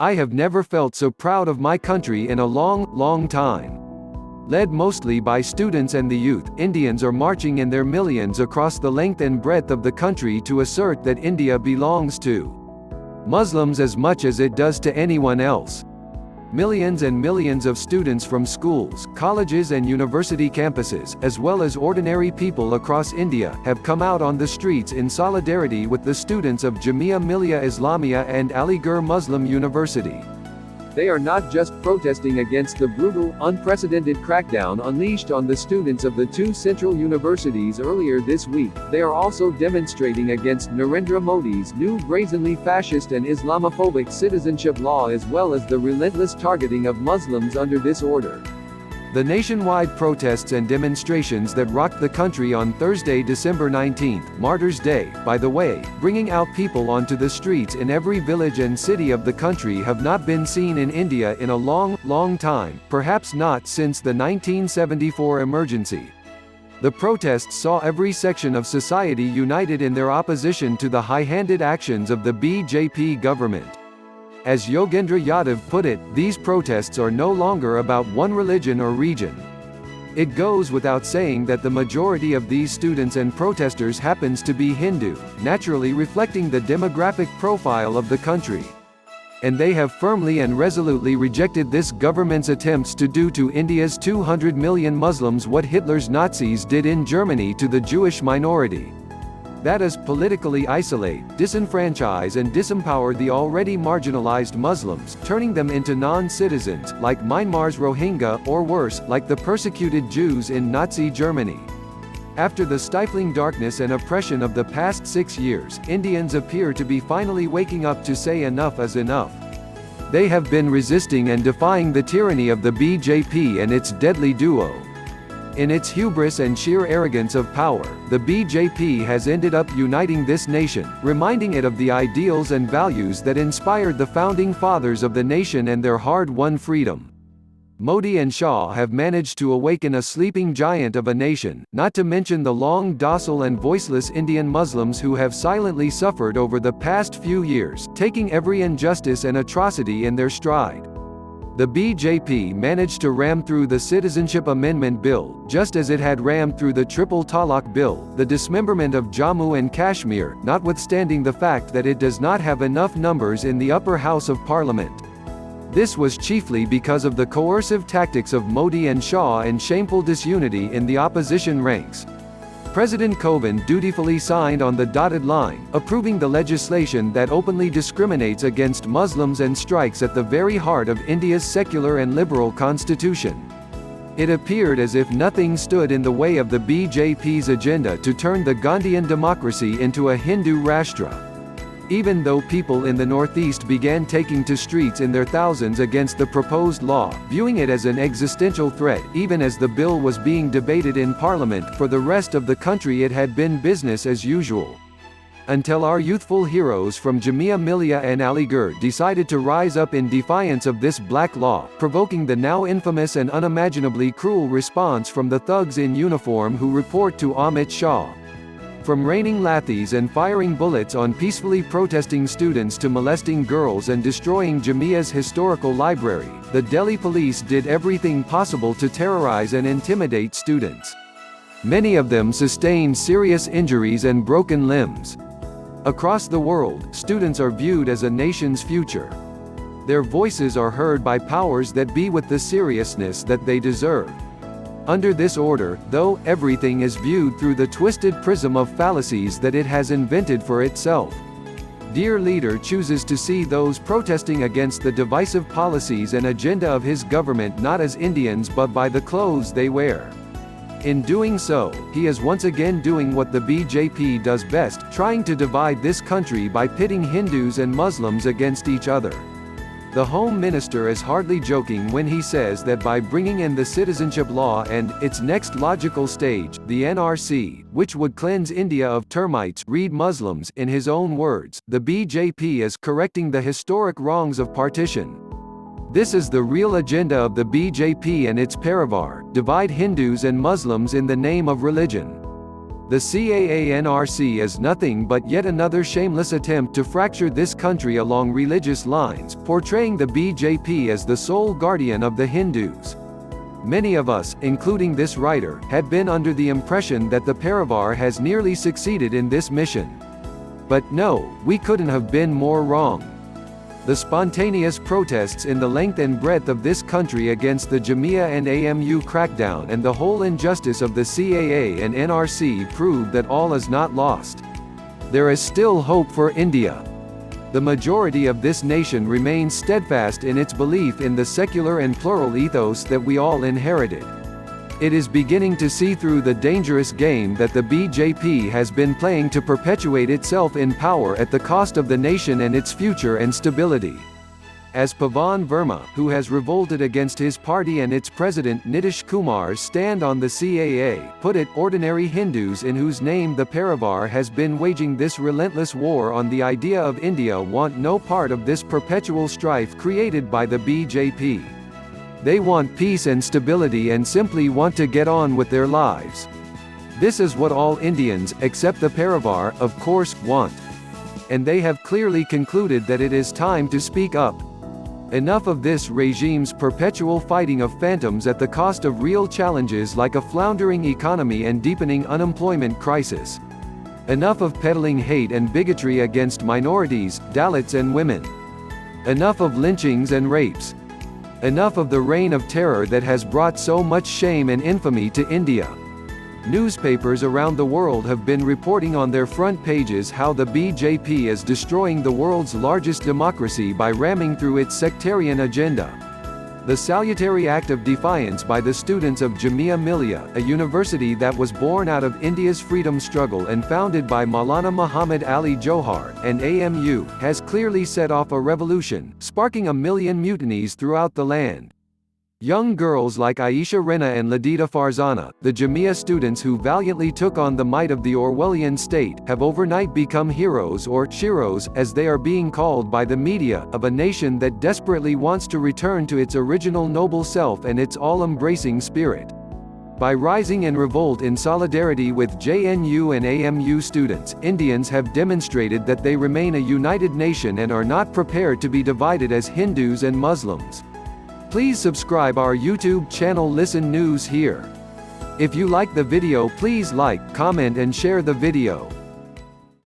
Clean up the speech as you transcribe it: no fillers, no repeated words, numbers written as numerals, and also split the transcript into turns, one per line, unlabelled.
I have never felt so proud of my country in a long, long time. Led mostly by students and the youth, Indians are marching in their millions across the length and breadth of the country to assert that India belongs to Muslims as much as it does to anyone else. Millions and millions of students from schools, colleges and university campuses, as well as ordinary people across India, have come out on the streets in solidarity with the students of Jamia Millia Islamia and Aligarh Muslim University. They are not just protesting against the brutal, unprecedented crackdown unleashed on the students of the two central universities earlier this week, they are also demonstrating against Narendra Modi's new brazenly fascist and Islamophobic citizenship law as well as the relentless targeting of Muslims under this order. The nationwide protests and demonstrations that rocked the country on Thursday, December 19, Martyrs' Day, by the way, bringing out people onto the streets in every village and city of the country have not been seen in India in a long, long time, perhaps not since the 1974 emergency. The protests saw every section of society united in their opposition to the high-handed actions of the BJP government. As Yogendra Yadav put it, these protests are no longer about one religion or region. It goes without saying that the majority of these students and protesters happens to be Hindu, naturally reflecting the demographic profile of the country. And they have firmly and resolutely rejected this government's attempts to do to India's 200 million Muslims what Hitler's Nazis did in Germany to the Jewish minority. That is, politically isolate, disenfranchise and disempower the already marginalized Muslims, turning them into non-citizens, like Myanmar's Rohingya, or worse, like the persecuted Jews in Nazi Germany. After the stifling darkness and oppression of the past 6 years, Indians appear to be finally waking up to say enough is enough. They have been resisting and defying the tyranny of the BJP and its deadly duo. In its hubris and sheer arrogance of power, the BJP has ended up uniting this nation, reminding it of the ideals and values that inspired the founding fathers of the nation and their hard-won freedom. Modi and Shah have managed to awaken a sleeping giant of a nation, not to mention the long docile and voiceless Indian Muslims who have silently suffered over the past few years, taking every injustice and atrocity in their stride. The BJP managed to ram through the Citizenship Amendment Bill, just as it had rammed through the Triple Talaq Bill, the dismemberment of Jammu and Kashmir, notwithstanding the fact that it does not have enough numbers in the upper house of parliament. This was chiefly because of the coercive tactics of Modi and Shah and shameful disunity in the opposition ranks. President Kovind dutifully signed on the dotted line, approving the legislation that openly discriminates against Muslims and strikes at the very heart of India's secular and liberal constitution. It appeared as if nothing stood in the way of the BJP's agenda to turn the Gandhian democracy into a Hindu Rashtra. Even though people in the Northeast began taking to streets in their thousands against the proposed law, viewing it as an existential threat, even as the bill was being debated in Parliament, for the rest of the country it had been business as usual. Until our youthful heroes from Jamia Millia and Aligarh decided to rise up in defiance of this black law, provoking the now infamous and unimaginably cruel response from the thugs in uniform who report to Amit Shah. From raining lathis and firing bullets on peacefully protesting students to molesting girls and destroying Jamia's historical library, the Delhi police did everything possible to terrorize and intimidate students. Many of them sustained serious injuries and broken limbs. Across the world, students are viewed as a nation's future. Their voices are heard by powers that be with the seriousness that they deserve. Under this order, though, everything is viewed through the twisted prism of fallacies that it has invented for itself. Dear leader chooses to see those protesting against the divisive policies and agenda of his government not as Indians but by the clothes they wear. In doing so, he is once again doing what the BJP does best, trying to divide this country by pitting Hindus and Muslims against each other. The Home Minister is hardly joking when he says that by bringing in the citizenship law and, its next logical stage, the NRC, which would cleanse India of termites, read Muslims, in his own words, the BJP is correcting the historic wrongs of partition. This is the real agenda of the BJP and its parivar, divide Hindus and Muslims in the name of religion. The CAA-NRC is nothing but yet another shameless attempt to fracture this country along religious lines, portraying the BJP as the sole guardian of the Hindus. Many of us, including this writer, had been under the impression that the Parivar has nearly succeeded in this mission. But no, we couldn't have been more wrong. The spontaneous protests in the length and breadth of this country against the Jamia and AMU crackdown and the whole injustice of the CAA and NRC prove that all is not lost. There is still hope for India. The majority of this nation remains steadfast in its belief in the secular and plural ethos that we all inherited. It is beginning to see through the dangerous game that the BJP has been playing to perpetuate itself in power at the cost of the nation and its future and stability. As Pavan Verma, who has revolted against his party and its president Nitish Kumar's stand on the CAA, put it, ordinary Hindus in whose name the Parivar has been waging this relentless war on the idea of India want no part of this perpetual strife created by the BJP. They want peace and stability and simply want to get on with their lives. This is what all Indians, except the Parivar, of course, want. And they have clearly concluded that it is time to speak up. Enough of this regime's perpetual fighting of phantoms at the cost of real challenges like a floundering economy and deepening unemployment crisis. Enough of peddling hate and bigotry against minorities, Dalits and women. Enough of lynchings and rapes. Enough of the reign of terror that has brought so much shame and infamy to India. Newspapers around the world have been reporting on their front pages how the BJP is destroying the world's largest democracy by ramming through its sectarian agenda. The salutary act of defiance by the students of Jamia Millia, a university that was born out of India's freedom struggle and founded by Maulana Muhammad Ali Johar, and AMU, has clearly set off a revolution, sparking a million mutinies throughout the land. Young girls like Aisha Rena and Ladida Farzana, the Jamia students who valiantly took on the might of the Orwellian state, have overnight become heroes or sheroes, as they are being called by the media, of a nation that desperately wants to return to its original noble self and its all-embracing spirit. By rising in revolt in solidarity with JNU and AMU students, Indians have demonstrated that they remain a united nation and are not prepared to be divided as Hindus and Muslims. Please subscribe our YouTube channel Listen News here. If you like the video, please like, comment and share the video.